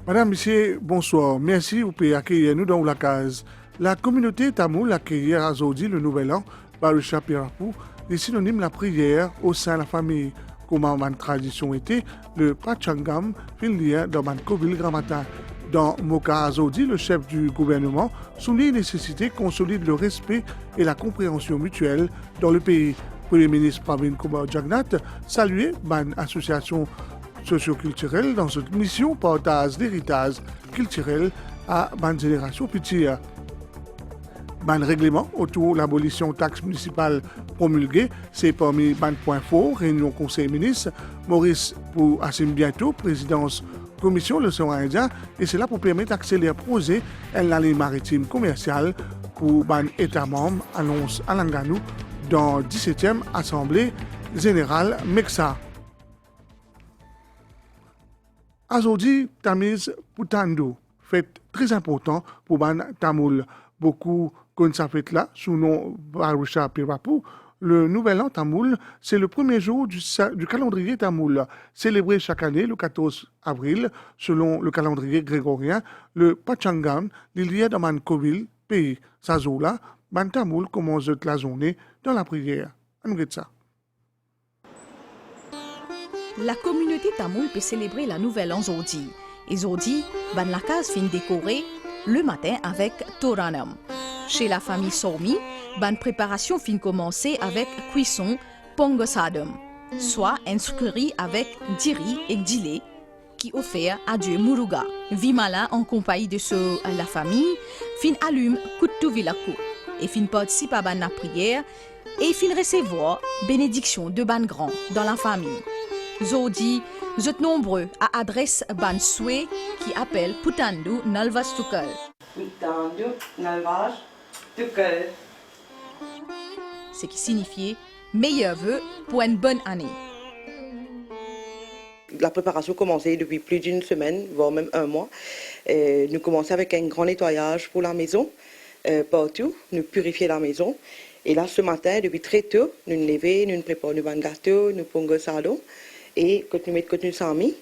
Madame, Monsieur, bonsoir. Merci pour accueillir nous dans la case. La communauté tamoule accueillit aujourd'hui le nouvel an par le Chapirapou, les synonymes de la prière au sein de la famille. Comme ma tradition était, le Pachangam finit dans Mankoville grand matin. Dans Moka Azodi, le chef du gouvernement souligne la nécessité de consolider le respect et la compréhension mutuelle dans le pays. Premier ministre Pravin Kumar Jagnat saluait ban association socioculturelle dans cette mission partage l'héritage culturel à ban génération future. Ban règlement autour de l'abolition taxe municipale promulguée, c'est parmi ban points forts, réunion conseil ministre, Maurice pour Assim bientôt, présidence commission l'océan Indien, et c'est là pour permettre d'accélérer le projet en la ligne maritime commerciale pour ban État membre annonce à Langanou dans 17e Assemblée générale MEXA. Aujourd'hui, Tamise Putando, fête très important pour ban Tamoul. Beaucoup connaissent cette fête-là sous le nom Varusha Pirapu. Le Nouvel An Tamoul, c'est le premier jour du calendrier Tamoul, célébré chaque année le 14 avril, selon le calendrier grégorien. Le Pachangam, l'Iliya dans Mankoville, pays Sazola, ban Tamoul commence la journée dans la prière. On regarde ça. La communauté tamoul peut célébrer la Nouvelle An Zodi. Et Zodi, ban la case fin décorée le matin avec Toranam. Chez la famille Sormi, ban préparation fin commencer avec cuisson Pongosadum, soit un sucrerie avec diri et dile qui offert à Dieu Muruga. Vimala en compagnie de la famille, fin allume Kuttu Vilaku et fin participe à ban la prière et fin recevoir bénédiction de ban grand dans la famille. Zodi, vous êtes nombreux à adresse ban souhait qui appelle Putandu Nalvas Tukal. Putandu Nalvas Tukal. Ce qui signifie meilleurs vœux pour une bonne année. La préparation commençait depuis plus d'une semaine, voire même un mois. Nous commençons avec un grand nettoyage pour la maison, partout, nous purifier la maison. Et là, ce matin, depuis très tôt, nous nous levons, nous préparons un gâteau, nous pongons salon. Et quand nous mettons nous sami,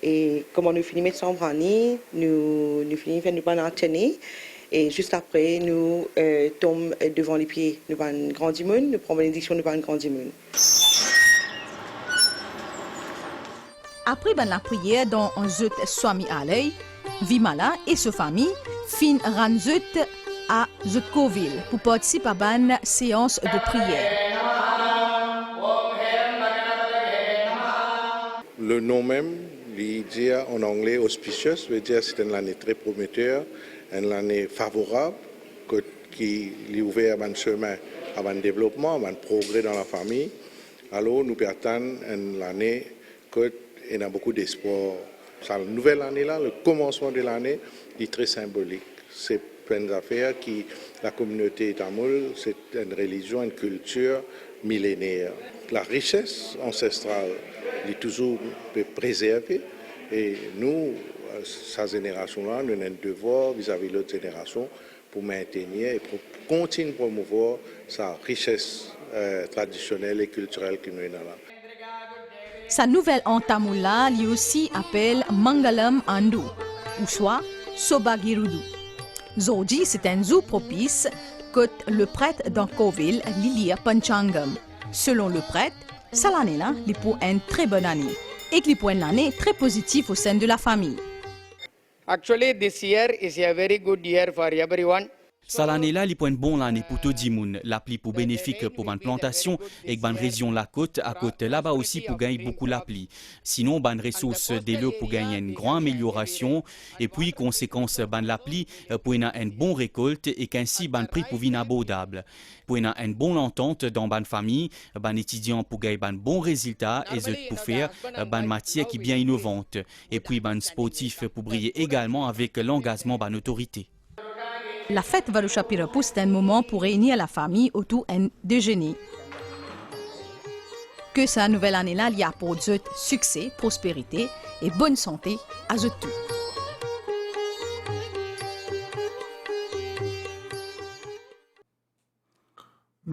et comment nous finissons mettre sambrani, nous finissons faire nous banateni, et juste après nous tombons devant les pieds nous ban grand dimon, nous prenons bénédiction nous ban grand dimon. Après ban la prière dans un zut swami alay, Vimala et sa famille fin ranzut à Zutkoville pour participer à ban séance de prière. Le nom même, il dit en anglais auspicious, veut dire c'est une année très prometteur, une année favorable qui lui ouvert un chemin à un développement, à un progrès dans la famille. Alors nous attendons une année qui a beaucoup d'espoir. La nouvelle année là, le commencement de l'année, est très symbolique. C'est plein d'affaires qui la communauté tamoule, c'est une religion, une culture millénaire. La richesse ancestrale est toujours préservée et nous, sa génération-là, nous avons un devoir vis-à-vis de l'autre génération pour maintenir et pour continuer à promouvoir sa richesse traditionnelle et culturelle que nous avons là. Sa nouvelle an tamoula lui aussi appelle Mangalam Andu, ou soit Sobagirudu. Zodi, c'est un zoo propice que le prêtre d'Ankoville, Lilia Panchangam. Selon le prêtre, cette année-là, il pour une très bonne année et qu'il pour une année très positive au sein de la famille. Actually, this year is a very good year for everyone. Cette année-là, il une bonne année pour tout le monde. L'appli pour bénéfique pour une plantation et une région la côte, à côté là-bas aussi pour gagner beaucoup l'appli. Sinon, une ressource des lots pour gagner une grande amélioration et puis conséquence de l'appli pour une bonne récolte et qu'ainsi un prix pour vin abordable. Pour une bonne entente dans une famille, un étudiant pour gagner un bon résultat et pour faire une matière qui est bien innovante. Et puis un sportif pour briller également avec l'engagement de l'autorité. La fête Varusha Pirapu, c'est un moment pour réunir la famille autour d'un déjeuner. Que sa nouvelle année-là y apporte succès, prospérité et bonne santé à tout.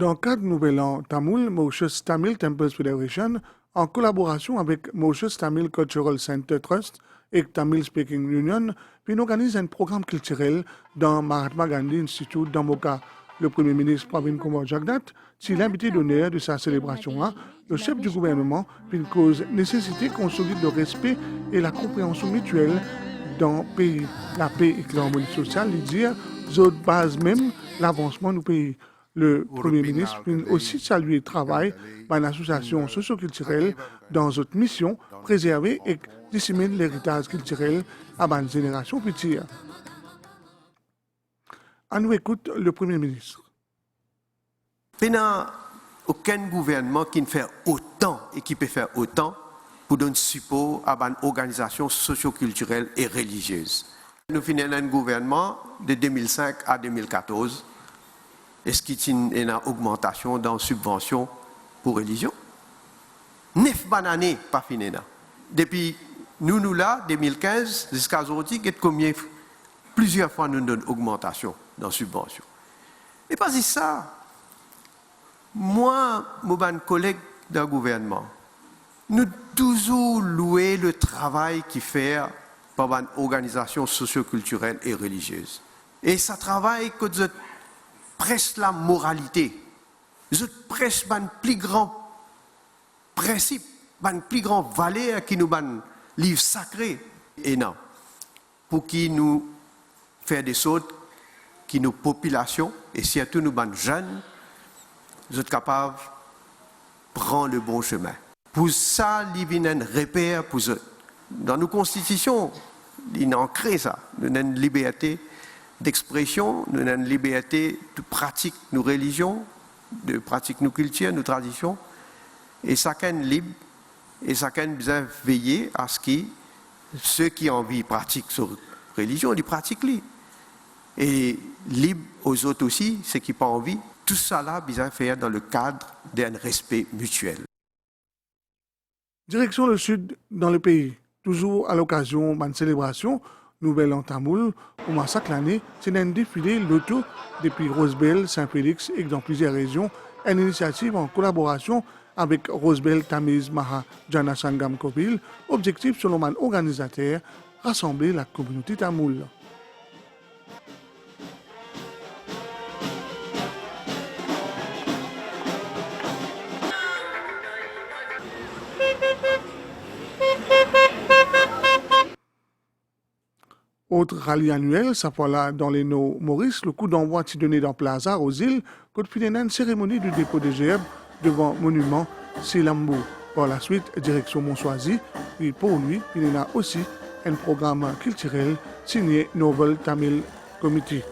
Dans le cadre du Nouvel An Tamoul, Mauritius Tamil Temples Federation, en collaboration avec Mauritius Tamil Cultural Center Trust et Tamil Speaking Union, puis organise un programme culturel dans Mahatma Gandhi Institute dans Moka. Le Premier ministre Pravin Kumar Jagnat, c'est l'invité d'honneur de sa célébration, le chef du gouvernement, puis une cause nécessité qu'on consolide le respect et la compréhension mutuelle dans le pays. La paix et l'harmonie sociale, il dit, autres base même l'avancement du pays. Le Premier ministre peut aussi saluer le travail par l'association socio-culturelle dans notre mission, préserver et disséminer l'héritage culturel à la génération petite. On nous écoute le Premier ministre. Il n'y a aucun gouvernement qui ne fait autant et qui peut faire autant pour donner support à une organisation socio-culturelle et religieuse. Nous finissons un gouvernement de 2005 à 2014. Est-ce qu'il y a une augmentation dans la subvention pour religion? 9 années pas fini. Depuis nous là, 2015 jusqu'à aujourd'hui, il y a combien? Plusieurs fois nous donnons augmentation dans la subvention. Et pas juste ça. Moi, mon collègue d'un gouvernement, nous toujours loué le travail qui fait par une organisation socio-culturelle et religieuse. Et ça travaille que je presse la moralité. Je presse un plus grand principe, un plus grand valeur qui nous un livre sacré. Et non, pour qui nous faire des choses qui nos populations, et surtout nous jeunes, nous sommes capables de prendre le bon chemin. Pour ça, il y a un repère pour eux. Dans nos constitutions, il y a ancré ça. Nous avons une liberté d'expression, nous avons une liberté de pratique nos religions, de pratique nos cultures, nos traditions. Et chacun est libre, et chacun doit veiller à ce que ceux qui ont envie de pratiquer leur religion, ils pratiquent libre. Et libre aux autres aussi, ceux qui n'ont pas envie. Tout ça là, besoin de faire dans le cadre d'un respect mutuel. Direction le sud dans le pays. Toujours à l'occasion d'une célébration, Nouvel An Tamoul, au chaque année, c'est un défilé l'auto depuis Rosebel, Saint-Félix et dans plusieurs régions, une initiative en collaboration avec Rosebel Tamiz Maha Jana Sangam Kopil, objectif selon un organisateur, rassembler la communauté tamoule. Autre rallye annuel, ça voilà dans les No Maurice, le coup d'envoi est donné dans Plaza aux îles, côte une cérémonie du dépôt des gerbes devant monument Silambo. Par la suite, direction Monsoisy, puis pour lui, il y a aussi un programme culturel signé Novel Tamil Committee.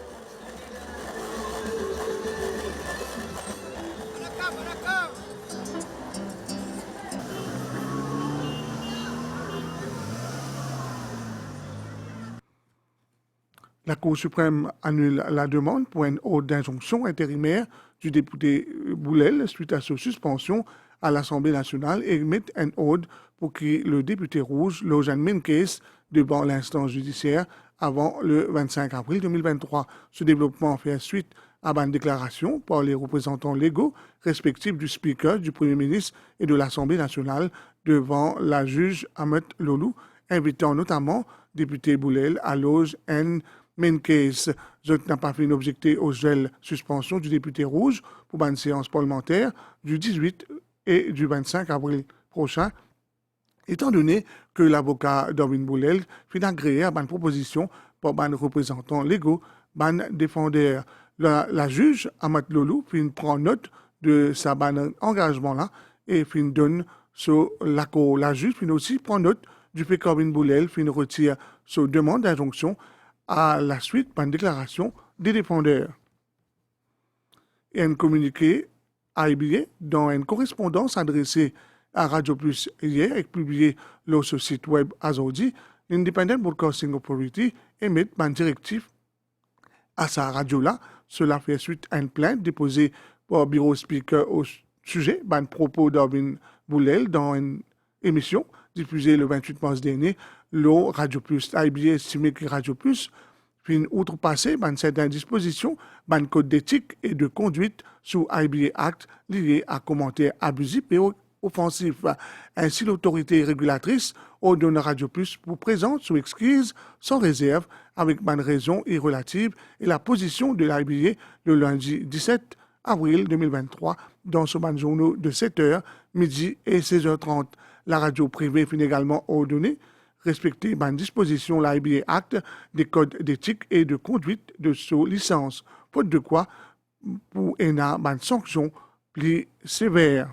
La Cour suprême annule la demande pour une ordre d'injonction intérimaire du député Boulel suite à sa suspension à l'Assemblée nationale et émet un ordre pour que le député rouge loge un main case devant l'instance judiciaire avant le 25 avril 2023. Ce développement fait suite à une déclaration par les représentants légaux respectifs du Speaker, du Premier ministre et de l'Assemblée nationale devant la juge Ahmed Lolou, invitant notamment député Boulel à loge un main case. Je n'ai pas fait objecter au gel suspension du député rouge pour une séance parlementaire du 18 et du 25 avril prochain, étant donné que l'avocat Darwin Boulel fait agréer à une proposition par un représentant légaux, un défendeur. La juge Ahmed Lolou prend note de sa engagement-là et donne sur l'accord. La juge aussi prend note du fait qu'Darwin Boulel retire sa demande d'injonction à la suite par une déclaration des défendeurs. Et un communiqué a été dans une correspondance adressée à Radio Plus hier et publiée sur ce site web aujourd'hui, l'Independent Broadcasting Authority émet une directive à sa radio-là. Cela fait suite à une plainte déposée par Bureau Speaker au sujet d'un propos d'Darwin Boulel dans une émission diffusée le 28 mars dernier. Radio Plus a estimé que Radio Plus fin outrepasser certaines dispositions, code d'éthique et de conduite sous IBA Act liés à commentaires abusifs et offensifs. Ainsi, l'autorité régulatrice ordonne à Radio Plus pour présente sous exquise, sans réserve, avec raison et relative et la position de l'IBA le lundi 17 avril 2023 dans ce journaux de 7h, midi et 16h30. La radio privée finit également ordonnée respecter disposition l'IBA Act des codes d'éthique et de conduite de sous licence, faute de quoi pour une sanction plus sévère.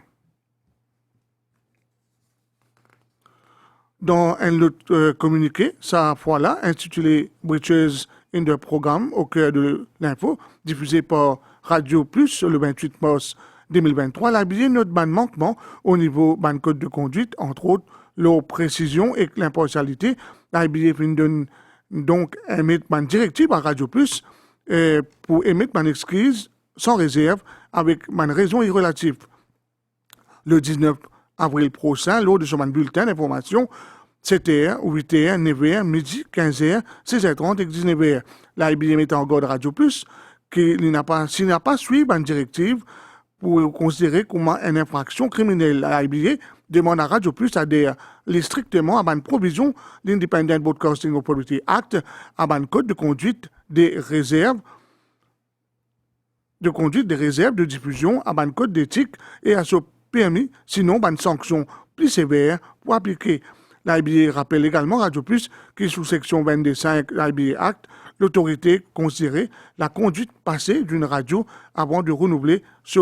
Dans un autre communiqué, sa fois-là, intitulé Breaches in the Programme au cœur de l'info, diffusé par Radio Plus le 28 mars 2023, l'IBA note manquement au niveau code de conduite, entre autres, leur précision et l'impartialité. L'IBA donne donc émettre une directive à Radio Plus pour émettre une excuse sans réserve avec une raison irrelative. Le 19 avril prochain, lors de son bulletin d'information, 7h, 8h, 9h, midi, 15h, 16h30 et 19h. L'IBA met en garde Radio Plus s'il n'a pas suivi une directive pour considérer comme une infraction criminelle. L'IBA demande à Radio Plus d'adhérer strictement à une provision de l'Independent Broadcasting Authority Act, à un code de conduite des réserves de diffusion, à un code d'éthique et à ce permis, sinon une sanction plus sévère pour appliquer. L'IBA rappelle également Radio Plus que sous section 22.5 l'IBA Act, l'autorité considérait la conduite passée d'une radio avant de renouveler ce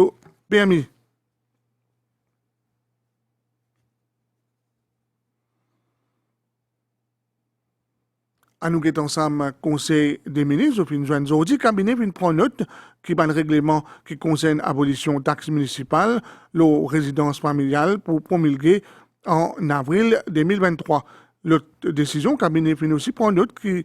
permis. À nous qui ensemble Conseil des ministres, au fin de aujourd'hui, cabinet prend note qui ban règlement qui concerne l'abolition taxe municipale, la résidence familiale pour promulguer en avril 2023. L'autre décision, cabinet aussi prend note qui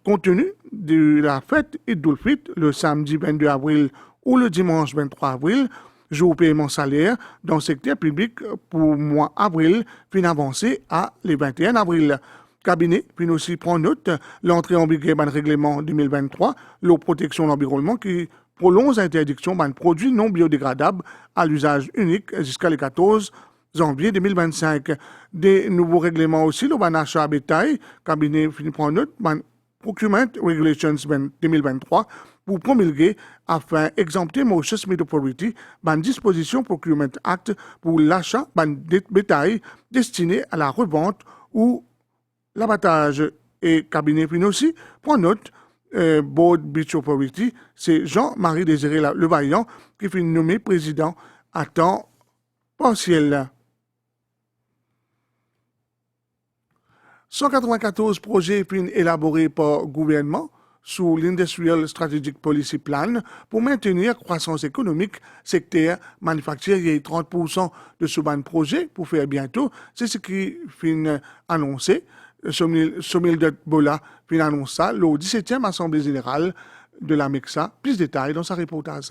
compte tenu de la fête Eid-ul-Fitr le samedi 22 avril ou le dimanche 23 avril, jour paiement salaire dans le secteur public pour mois avril, fin avancé à le 21 avril. Cabinet puis aussi prend note l'entrée en vigueur du règlement 2023, la protection de l'environnement qui prolonge l'interdiction de produits non biodégradables à l'usage unique jusqu'à le 14 janvier 2025. Des nouveaux règlements aussi, le achat à bétail, cabinet prend note, Procurement Regulations 2023 pour promulguer afin d'exempter Mauritius Meat Authority d'une disposition Procurement Act pour l'achat de bétail destiné à la revente ou l'abattage. Et cabinet aussi prend note Board Beach Authority, c'est Jean-Marie Désiré Levaillant qui fut nommé président à temps partiel. 194 projets élaborés par le gouvernement sous l'Industrial Strategic Policy Plan pour maintenir croissance économique, secteur manufacturier 30% de ce projet pour faire bientôt. C'est ce qui fin annoncé. Somil Bola fin annonce ça lors 17e Assemblée Générale de la MEXA. Plus de détails dans sa reportage.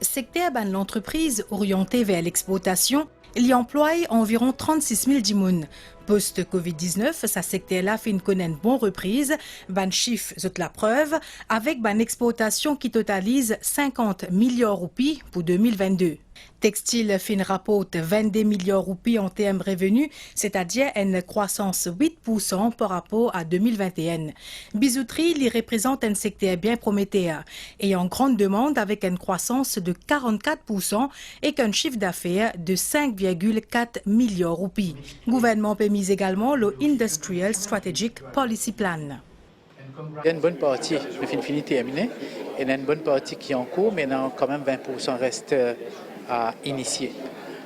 Secteur de l'entreprise orienté vers l'exploitation, il y emploie environ 36 000 dimoun. Post-Covid-19, sa secteur-là fait une bonne reprise, ban chiffre zot la preuve, avec ban exportation qui totalise 50 milliards roupies pour 2022. Textile fin rapporte 22 milliards roupies en termes revenus, c'est-à-dire une croissance 8% par rapport à 2021. Bijouterie lui représente un secteur bien prometteur et en grande demande avec une croissance de 44% et qu'un chiffre d'affaires de 5,4 milliards roupies. Gouvernement permet également le Industrial Strategic Policy Plan. Il y a une bonne partie de fini terminée, il y a une bonne partie qui est en cours, mais quand même 20% reste à initier.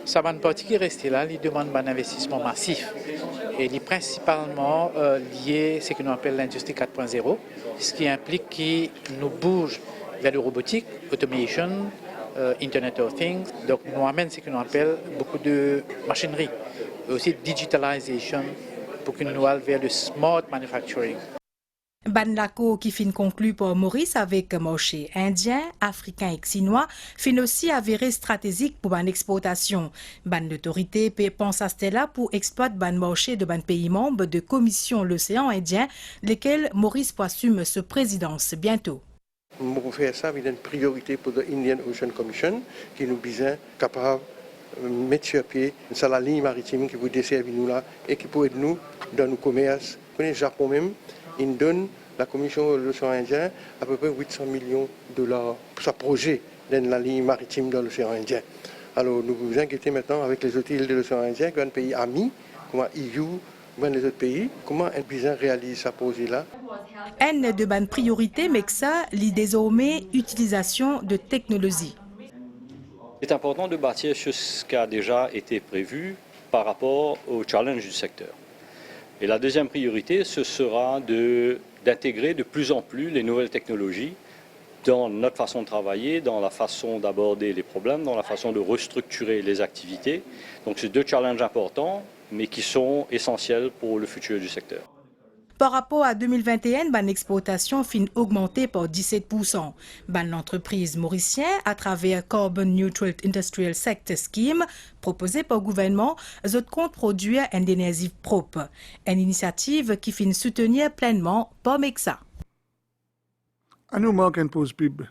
Ça va une partie qui reste là, il demande un investissement massif et il est principalement lié à ce que nous appelons l'industrie 4.0, ce qui implique qu'il nous bouge vers le robotique, automation, Internet of Things. Donc nous amène ce que nous appelons beaucoup de machinerie, et aussi digitalisation pour que nous allions vers le smart manufacturing. Ban l'accord qui fin conclu pour Maurice avec marché indien, africain et chinois fin aussi avéré stratégique pour ban exportation. Ban l'autorité pense à cela pour exploiter ban marché de ban pays membres de commission l'océan Indien, lesquels Maurice assume ce présidence bientôt. Pour faire ça, il y a une priorité pour l'Indian Ocean Commission qui nous besoin capable de mettre sur pied la ligne maritime qui vous dessert nous là et qui peut aider nous dans nos commerces. Le Japon même, il donne la Commission de l'océan Indien à peu près 800 millions de dollars pour ce projet dans la ligne maritime dans l'océan Indien. Alors nous vous inquiétons maintenant avec les autres îles de l'océan Indien, qui sont un pays ami, comme l'EU, comme les autres pays, comment un pays réalise ce projet-là. Une de bonnes priorités, mais que ça, lit désormais utilisation de technologies. C'est important de bâtir sur ce qui a déjà été prévu par rapport au challenge du secteur. Et la deuxième priorité, ce sera d'intégrer de plus en plus les nouvelles technologies dans notre façon de travailler, dans la façon d'aborder les problèmes, dans la façon de restructurer les activités. Donc c'est deux challenges importants, mais qui sont essentiels pour le futur du secteur. Par rapport à 2021, ban exportation fin augmenté par 17%. Ban l'entreprise mauricienne, à travers Carbon Neutral Industrial Sector Scheme, proposé par le gouvernement, autres compte produire une énergie propre. Une initiative qui fin soutenir pleinement par MEXA. À nous manque une pause pub.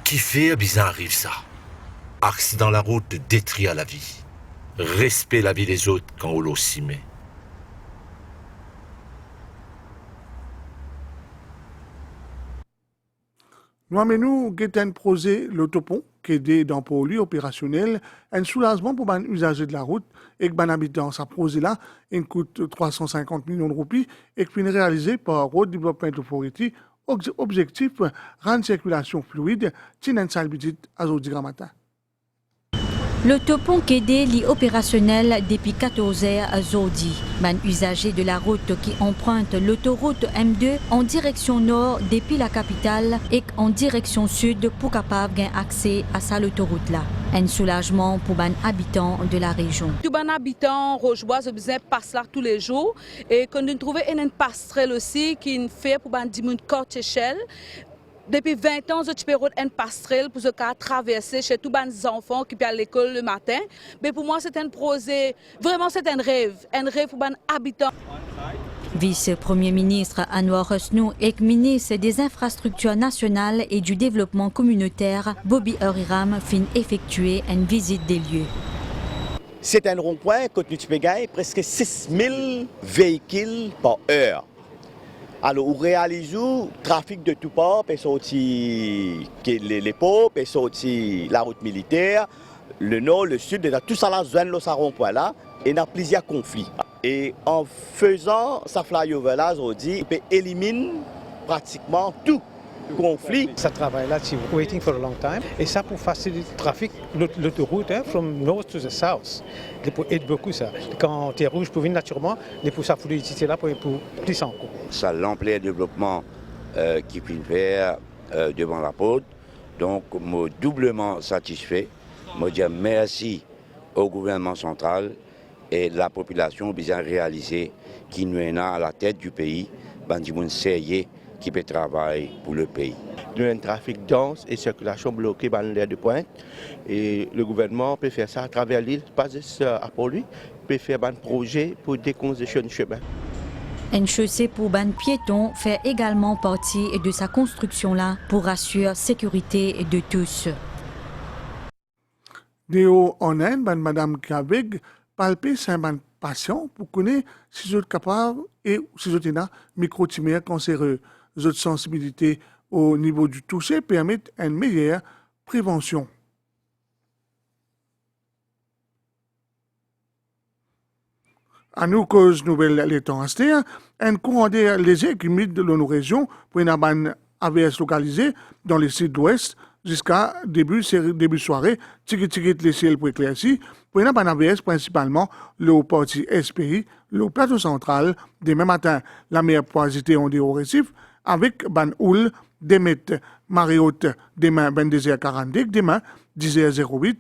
Qui fait bien arrive ça? Accident la route détruit à la vie. Respect la vie des autres quand on l'ossi met. Nous amenons un projet l'autopont qui est dans pour lui opérationnel, un soulagement pour les usagers de la route et que les habitants. Ce projet-là, il coûte 350 millions de roupies et qui est réalisé par Road Development Authority. Objectif, rendre circulation fluide, Tinan Salbidit, Azodi Gramata. L'autopont Kédé est opérationnel depuis 14 heures à Zodi. Man usager de la route qui emprunte l'autoroute M2 en direction nord depuis la capitale et en direction sud pour capable d'avoir accès à cette autoroute-là. Un soulagement pour les habitants de la région. Tous les habitants rochebois ont besoin de passer là tous les jours et qu'on a trouvé une passerelle aussi qui fait pour les gens de courte échelle. Depuis 20 ans, je peux une passerelle pour traverser chez tous les enfants qui peuvent à l'école le matin. Mais pour moi, c'est un projet, vraiment c'est un rêve pour les habitants. Vice-premier ministre Anwar Hosnou et ministre des Infrastructures nationales et du développement communautaire, Bobby Huriram, fin effectuer une visite des lieux. C'est un rond-point que nous avons presque 6000 véhicules par heure. Alors, on réalise le trafic de tout part, peut sortir les pots, peut sortir la route militaire, le nord, le sud, tout ça là, zone ça rond-point là, et il y a plusieurs conflits. Et en faisant ça flyover là, on dit, on peut éliminer pratiquement tout conflit. Ça travaille là, c'est waiting for a long time, et ça pour faciliter le trafic, l'autoroute, from north to the south. Il peut aider beaucoup ça. Quand tu es rouge pour venir naturellement, il faut ça fluidité là pour plus en cours. Ça l'ampleur de développement qui peut faire devant la porte. Donc, je suis doublement satisfait. Je dis merci au gouvernement central et la population bien réalisée qui nous est à la tête du pays, sérieux qui peut travailler pour le pays. Nous avons un trafic dense et circulation bloquée dans l'air de pointe. Et le gouvernement peut faire ça à travers l'île, pas juste à Port-Louis, peut faire un projet pour décongestionner le chemin. Une chaussée pour ban piétons fait également partie de sa construction là pour assurer la sécurité de tous. Déo en Inde, Madame Kavig, palper saint ban patient pour connaître si vous êtes capable et si vous êtes microtumeur cancéreux. Votre sensibilité au niveau du toucher permet une meilleure prévention. À nous, cause nouvelle les temps restés, un courant d'air léger qui mide de nos régions pour une AVS localisée dans les sites d'ouest jusqu'à début soirée, tigit les ciels pour éclaircir, pour une AVS principalement le parti SPI, le plateau central, demain matin, la meilleure poisité on dit au récif, avec ban houle, Demet Mariotte, demain 22h40, demain 10h08,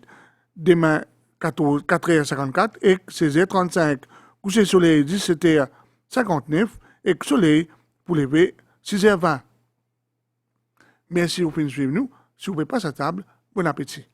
demain 4h54 et 16h35. Coucher soleil 17h59 et soleil pour lever 6h20. Merci pour suivre nous. Si vous ne pouvez pas à table, bon appétit.